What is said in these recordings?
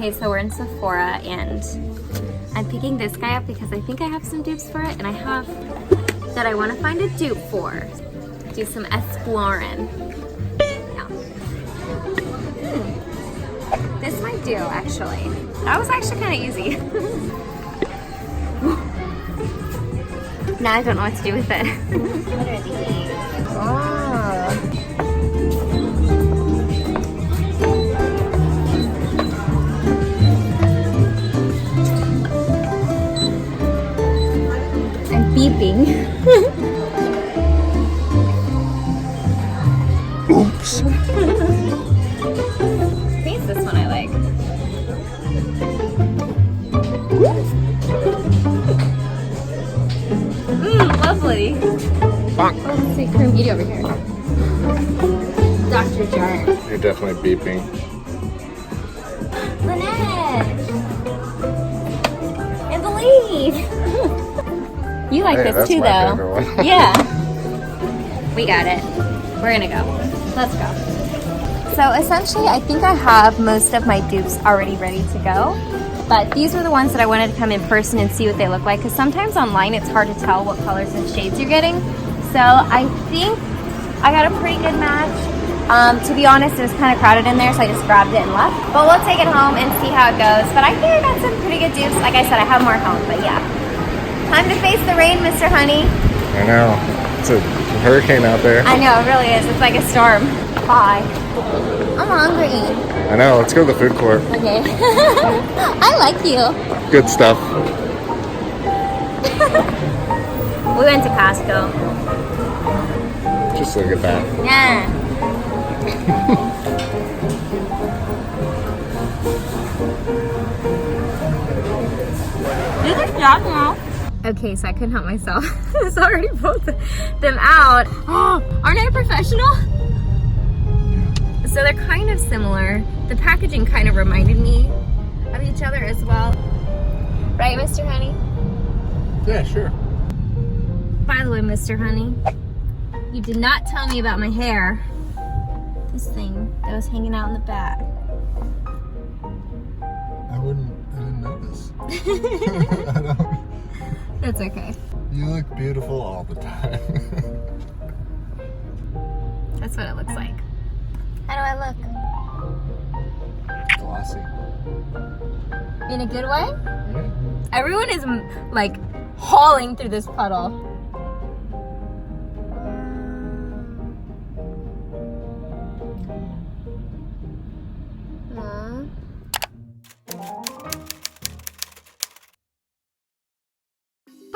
Okay, so we're in Sephora and I'm picking this guy up because I think I have some dupes for it, and I have that I want to find a dupe for. Do some exploring. Yeah. This might do, actually. That was actually kind of easy. Now I don't know what to do with it. What are these? Oh. I'm beeping. Oops. I think it's this one I like. Lovely. Bonk. Oh, let's see, Cream Beauty over here. Dr. Jar. You're definitely beeping. Lynette! And the lead! You like this that's too, my though. favorite one. Yeah. We got it. We're gonna go. Let's go. So essentially, I think I have most of my dupes already ready to go. But these were the ones that I wanted to come in person and see what they look like, because sometimes online it's hard to tell what colors and shades you're getting. So I think I got a pretty good match. To be honest, it was kind of crowded in there, so I just grabbed it and left. But we'll take it home and see how it goes. But I think I got some pretty good dupes. Like I said, I have more home, but yeah. Time to face the rain, Mr. Honey. I know. It's a hurricane out there. I know, it really is. It's like a storm. Bye. I'm hungry. I know. Let's go to the food court. Okay. I like you. Good stuff. We went to Costco. Just look at that. Yeah. You can stop now. Okay, so I couldn't help myself. It's already pulled them out. Aren't I a professional? So they're kind of similar. The packaging kind of reminded me of each other as well. Right, Mr. Honey? Yeah, sure. By the way, Mr. Honey, you did not tell me about my hair. This thing that was hanging out in the back. I didn't notice. I don't. That's okay. You look beautiful all the time. That's what it looks like. How do I look? Glossy. In a good way? Yeah. Everyone is like hauling through this puddle.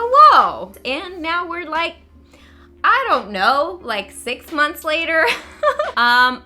Hello! And now we're like, I don't know, like 6 months later.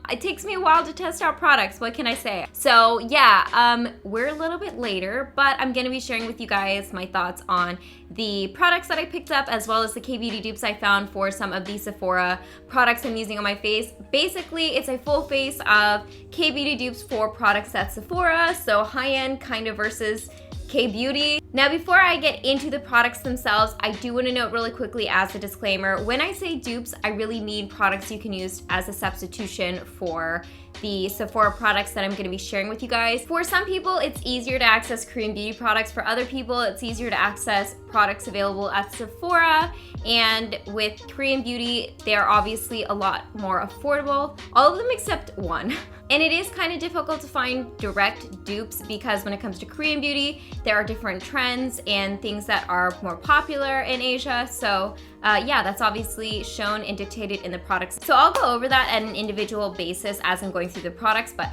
It takes me a while to test out products, what can I say? So yeah, we're a little bit later, but I'm gonna be sharing with you guys my thoughts on the products that I picked up, as well as the K-Beauty dupes I found for some of the Sephora products I'm using on my face. Basically, it's a full face of K-Beauty dupes for products at Sephora, so high-end kind of versus K-Beauty. Now before I get into the products themselves, I do want to note really quickly as a disclaimer, when I say dupes, I really mean products you can use as a substitution for the Sephora products that I'm going to be sharing with you guys. For some people, it's easier to access Korean beauty products. For other people, it's easier to access products available at Sephora. And with Korean beauty, they're obviously a lot more affordable. All of them except one. And it is kind of difficult to find direct dupes because when it comes to Korean beauty, there are different trends and things that are more popular in Asia. So yeah, that's obviously shown and dictated in the products. So I'll go over that at an individual basis as I'm going through the products, but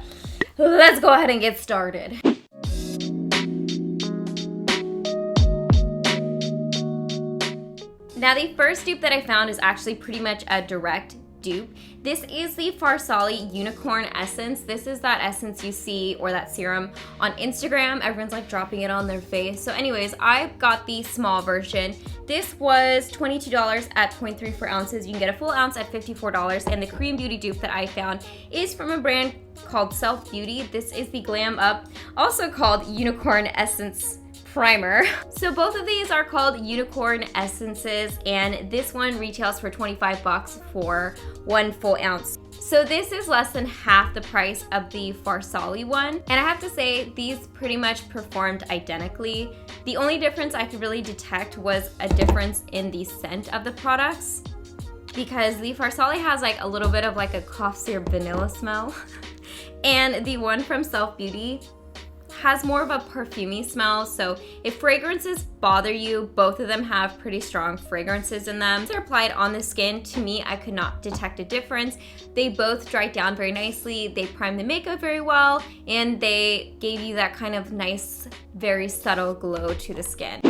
let's go ahead and get started. Now the first dupe that I found is actually pretty much a direct dupe. This is the Farsali Unicorn Essence. This is that essence you see, or that serum on Instagram. Everyone's like dropping it on their face. So anyways, I got the small version. This was $22 at 0.34 ounces. You can get a full ounce at $54. And the Korean beauty dupe that I found is from a brand called Self Beauty. This is the Glam Up, also called Unicorn Essence primer. So both of these are called Unicorn Essences, and this one retails for 25 bucks for 1 full ounce. So this is less than half the price of the Farsali one. And I have to say, these pretty much performed identically. The only difference I could really detect was a difference in the scent of the products, because the Farsali has like a little bit of like a cough syrup vanilla smell. And the one from Self Beauty has more of a perfumey smell. So if fragrances bother you, both of them have pretty strong fragrances in them. They're applied on the skin. To me, I could not detect a difference. They both dried down very nicely. They primed the makeup very well, and they gave you that kind of nice, very subtle glow to the skin.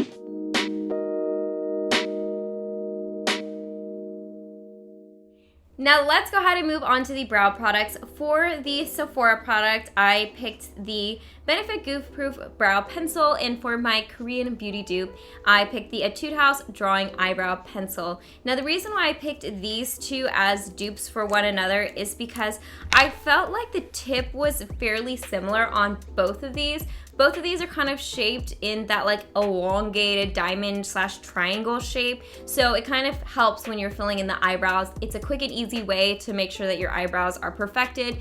Now let's go ahead and move on to the brow products. For the Sephora product, I picked the Benefit Goof Proof Brow Pencil, and for my Korean beauty dupe, I picked the Etude House Drawing Eyebrow Pencil. Now the reason why I picked these two as dupes for one another is because I felt like the tip was fairly similar on both of these. Both of these are kind of shaped in that like elongated diamond / triangle shape. So it kind of helps when you're filling in the eyebrows. It's a quick and easy way to make sure that your eyebrows are perfected.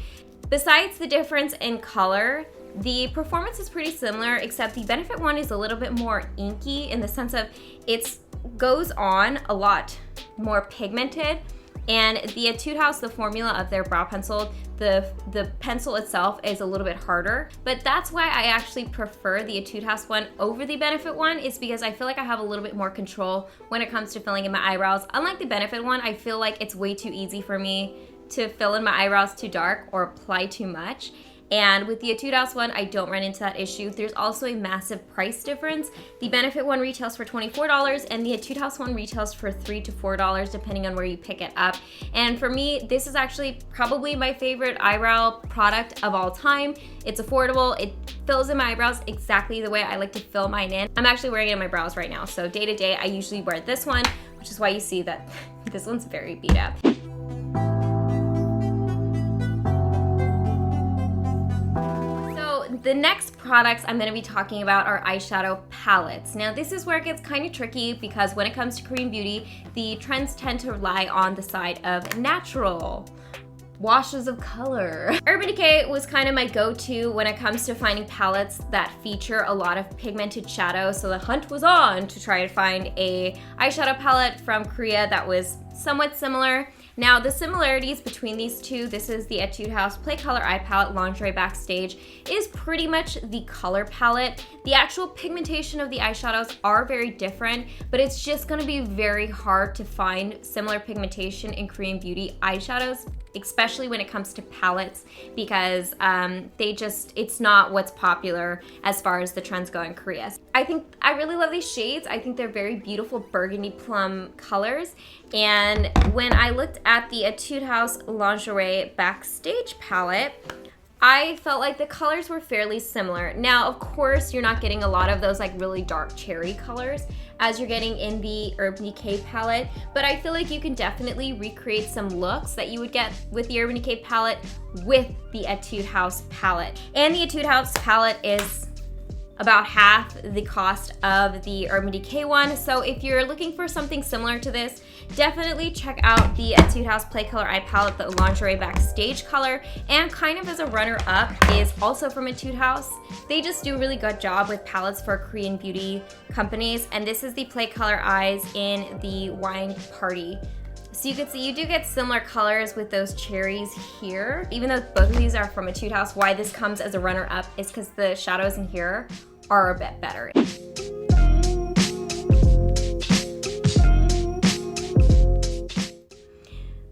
Besides the difference in color, the performance is pretty similar, except the Benefit one is a little bit more inky in the sense of it goes on a lot more pigmented. And the Etude House, the formula of their brow pencil, the pencil itself is a little bit harder. But that's why I actually prefer the Etude House one over the Benefit one, is because I feel like I have a little bit more control when it comes to filling in my eyebrows. Unlike the Benefit one, I feel like it's way too easy for me to fill in my eyebrows too dark or apply too much. And with the Etude House one, I don't run into that issue. There's also a massive price difference. The Benefit one retails for $24, and the Etude House one retails for $3 to $4, depending on where you pick it up. And for me, this is actually probably my favorite eyebrow product of all time. It's affordable. It fills in my eyebrows exactly the way I like to fill mine in. I'm actually wearing it in my brows right now. So day to day, I usually wear this one, which is why you see that this one's very beat up. The next products I'm going to be talking about are eyeshadow palettes. Now this is where it gets kind of tricky, because when it comes to Korean beauty, the trends tend to rely on the side of natural washes of color. Urban Decay was kind of my go-to when it comes to finding palettes that feature a lot of pigmented shadow, so the hunt was on to try to find a eyeshadow palette from Korea that was somewhat similar. Now the similarities between these two, this is the Etude House Play Color Eye Palette Lingerie Backstage, is pretty much the color palette. The actual pigmentation of the eyeshadows are very different, but it's just gonna be very hard to find similar pigmentation in Korean beauty eyeshadows, especially when it comes to palettes, because it's not what's popular as far as the trends go in Korea. I really love these shades. I think they're very beautiful burgundy plum colors. And when I looked at the Etude House Lingerie Backstage palette, I felt like the colors were fairly similar. Now, of course, you're not getting a lot of those like really dark cherry colors as you're getting in the Urban Decay palette, but I feel like you can definitely recreate some looks that you would get with the Urban Decay palette with the Etude House palette. And the Etude House palette is about half the cost of the Urban Decay one. So if you're looking for something similar to this, definitely check out the Etude House Play Color Eye Palette, the Lingerie Backstage color. And kind of as a runner-up is also from Etude House. They just do a really good job with palettes for Korean beauty companies. And this is the Play Color Eyes in the Wine Party. So you can see you do get similar colors with those cherries here. Even though both of these are from Etude House, why this comes as a runner-up is because the shadows in here are a bit better.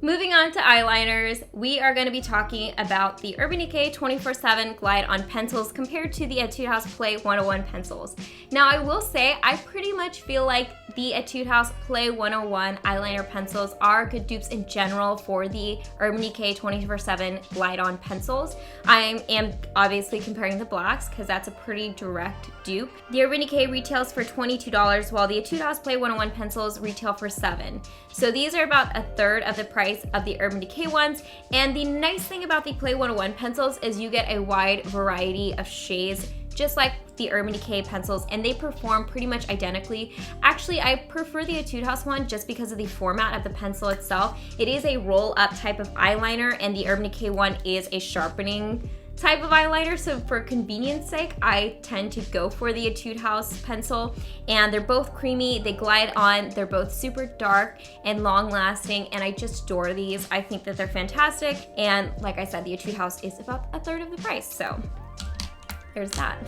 Moving on to eyeliners, we are going to be talking about the Urban Decay 24/7 Glide On pencils compared to the Etude House Play 101 pencils. Now I will say I pretty much feel like the Etude House Play 101 eyeliner pencils are good dupes in general for the Urban Decay 24/7 Glide On pencils. I am obviously comparing the blacks because that's a pretty direct dupe. The Urban Decay retails for $22 while the Etude House Play 101 pencils retail for $7. So these are about a third of the price of the Urban Decay ones. And the nice thing about the Play 101 pencils is you get a wide variety of shades just like the Urban Decay pencils, and they perform pretty much identically. Actually, I prefer the Etude House one just because of the format of the pencil itself. It is a roll-up type of eyeliner, and the Urban Decay one is a sharpening type of eyeliner, so for convenience sake, I tend to go for the Etude House pencil, and they're both creamy, they glide on, they're both super dark and long lasting, and I just adore these. I think that they're fantastic, and like I said, the Etude House is about 1/3 of the price, so there's that.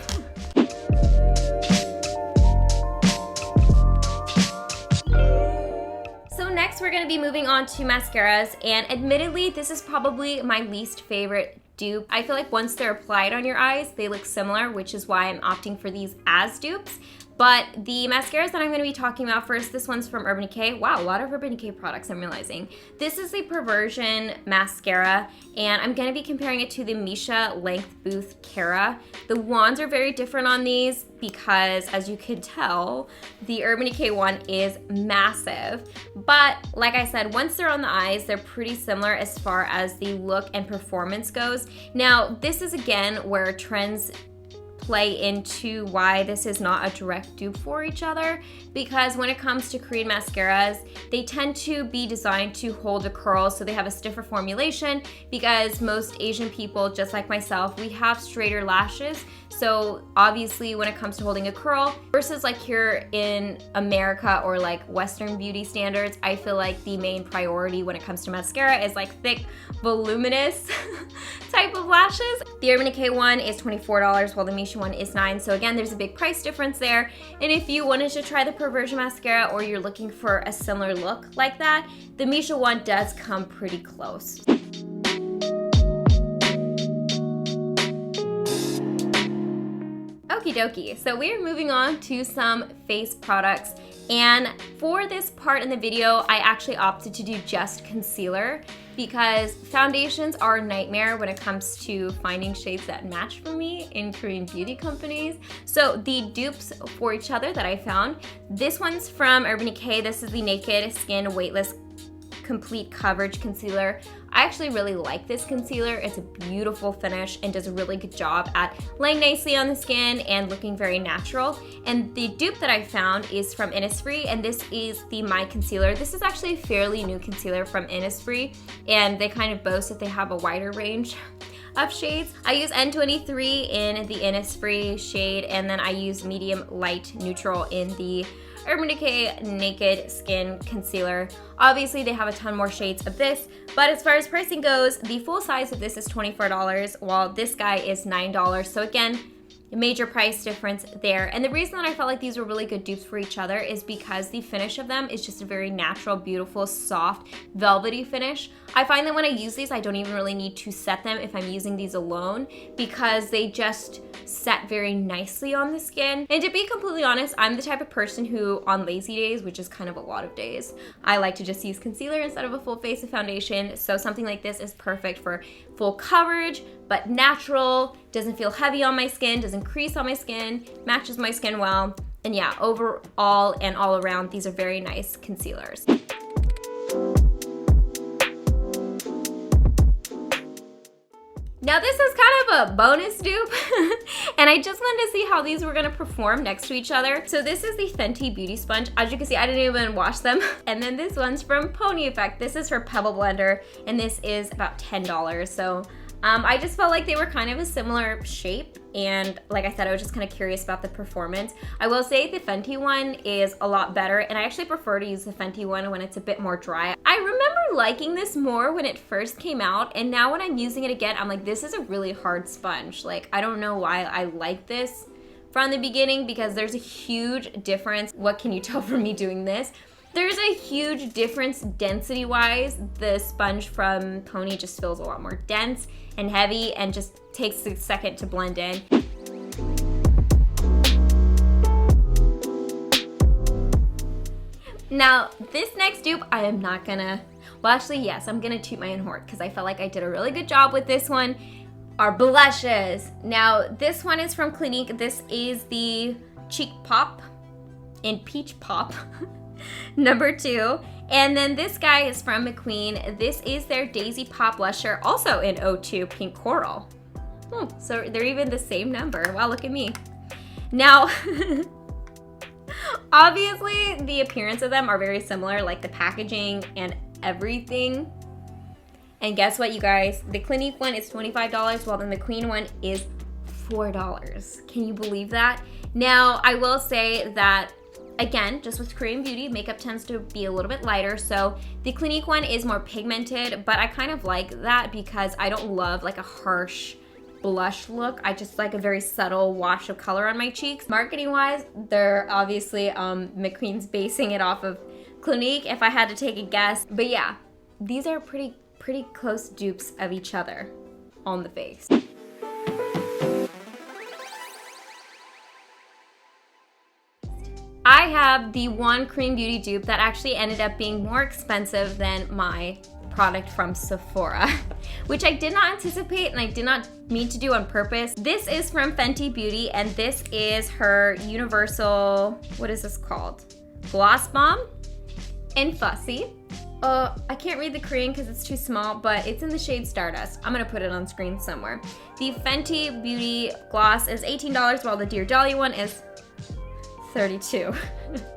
Next, we're gonna be moving on to mascaras, and admittedly, this is probably my least favorite dupe. I feel like once they're applied on your eyes, they look similar, which is why I'm opting for these as dupes. But the mascaras that I'm gonna be talking about first, this one's from Urban Decay. Wow, a lot of Urban Decay products, I'm realizing. This is the Perversion Mascara, and I'm gonna be comparing it to the Misha Length Booth Cara. The wands are very different on these because, as you can tell, the Urban Decay one is massive. But like I said, once they're on the eyes, they're pretty similar as far as the look and performance goes. Now, this is again where trends play into why this is not a direct dupe for each other, because when it comes to Korean mascaras, they tend to be designed to hold a curl, so they have a stiffer formulation, because most Asian people, just like myself, we have straighter lashes. So obviously when it comes to holding a curl, versus like here in America or like Western beauty standards, I feel like the main priority when it comes to mascara is like thick, voluminous type of lashes. The Urban Decay one is $24 while the Misha one is $9. So again, there's a big price difference there. And if you wanted to try the Perversion mascara, or you're looking for a similar look like that, the Misha one does come pretty close. Okie dokie, so we are moving on to some face products, and for this part in the video, I actually opted to do just concealer because foundations are a nightmare when it comes to finding shades that match for me in Korean beauty companies. So the dupes for each other that I found, this one's from Urban Decay. This is the Naked Skin Weightless Complete Coverage Concealer. I actually really like this concealer. It's a beautiful finish and does a really good job at laying nicely on the skin and looking very natural. And the dupe that I found is from Innisfree, and this is the My Concealer. This is actually a fairly new concealer from Innisfree, and they kind of boast that they have a wider range of shades. I use N23 in the Innisfree shade, and then I use medium light neutral in the Urban Decay Naked Skin Concealer. Obviously, they have a ton more shades of this, but as far as pricing goes, the full size of this is $24, while this guy is $9. So again, a major price difference there. And the reason that I felt like these were really good dupes for each other is because the finish of them is just a very natural, beautiful, soft, velvety finish. I find that when I use these, I don't even really need to set them if I'm using these alone, because they just set very nicely on the skin. And to be completely honest, I'm the type of person who, on lazy days, which is kind of a lot of days, I like to just use concealer instead of a full face of foundation. So something like this is perfect for full coverage, but natural, doesn't feel heavy on my skin, doesn't crease on my skin, matches my skin well. And yeah, overall and all around, these are very nice concealers. Now this is kind of a bonus dupe, and I just wanted to see how these were gonna perform next to each other. So this is the Fenty Beauty Sponge. As you can see, I didn't even wash them. And then this one's from Pony Effect. This is for Pebble Blender, and this is about $10. So I just felt like they were kind of a similar shape, and like I said, I was just kind of curious about the performance. I will say the Fenty one is a lot better, and I actually prefer to use the Fenty one when it's a bit more dry. I remember liking this more when it first came out, and now when I'm using it again, I'm like, this is a really hard sponge. Like, I don't know why I like this from the beginning, because there's a huge difference. What can you tell from me doing this? There's a huge difference density-wise. The sponge from Pony just feels a lot more dense and heavy and just takes a second to blend in. Now, this next dupe, I am not gonna, well actually yes, I'm gonna toot my own horn because I felt like I did a really good job with this one, are blushes. Now, this one is from Clinique. This is the Cheek Pop in Peach Pop. Number 2. And then this guy is from McQueen. This is their Daisy Pop Blusher, also in 02 Pink Coral. Oh, so they're even the same number. Wow, look at me. Now, obviously the appearance of them are very similar, like the packaging and everything. And guess what, you guys? The Clinique one is $25, while then the Queen one is $4. Can you believe that? Now, I will say that, again, just with Korean beauty, makeup tends to be a little bit lighter. So the Clinique one is more pigmented, but I kind of like that because I don't love like a harsh blush look. I just like a very subtle wash of color on my cheeks. Marketing wise, they're obviously McQueen's basing it off of Clinique if I had to take a guess. But yeah, these are pretty close dupes of each other on the face. I have the one Korean beauty dupe that actually ended up being more expensive than my product from Sephora, which I did not anticipate and I did not mean to do on purpose. This is from Fenty Beauty, and this is her universal, what is this called? Gloss Bomb in Fussy. I can't read the Korean because it's too small, but it's in the shade Stardust. I'm gonna put it on screen somewhere. The Fenty Beauty gloss is $18, while the Dear Dolly one is $32.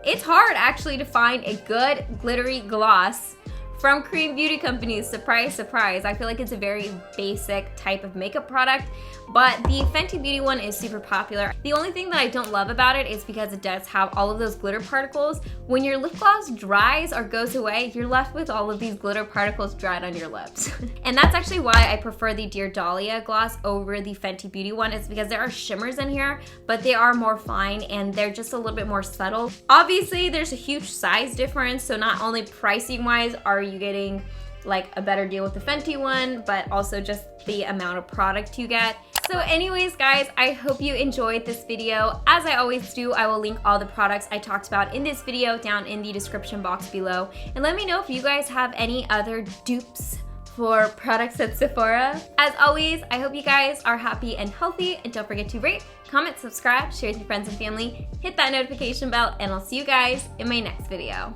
It's hard actually to find a good glittery gloss from Korean beauty companies. Surprise, surprise. I feel like it's a very basic type of makeup product, but the Fenty Beauty one is super popular. The only thing that I don't love about it is because it does have all of those glitter particles. When your lip gloss dries or goes away, you're left with all of these glitter particles dried on your lips. And that's actually why I prefer the Dear Dahlia gloss over the Fenty Beauty one. It's because there are shimmers in here, but they are more fine and they're just a little bit more subtle. Obviously, there's a huge size difference, so not only pricing wise are you getting like a better deal with the Fenty one, but also just the amount of product you get. So anyways, guys, I hope you enjoyed this video. As I always do, I will link all the products I talked about in this video down in the description box below. And let me know if you guys have any other dupes for products at Sephora. As always, I hope you guys are happy and healthy, and don't forget to rate, comment, subscribe, share with your friends and family, hit that notification bell, and I'll see you guys in my next video.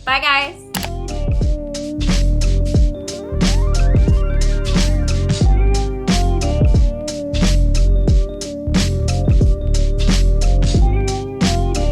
Bye, guys.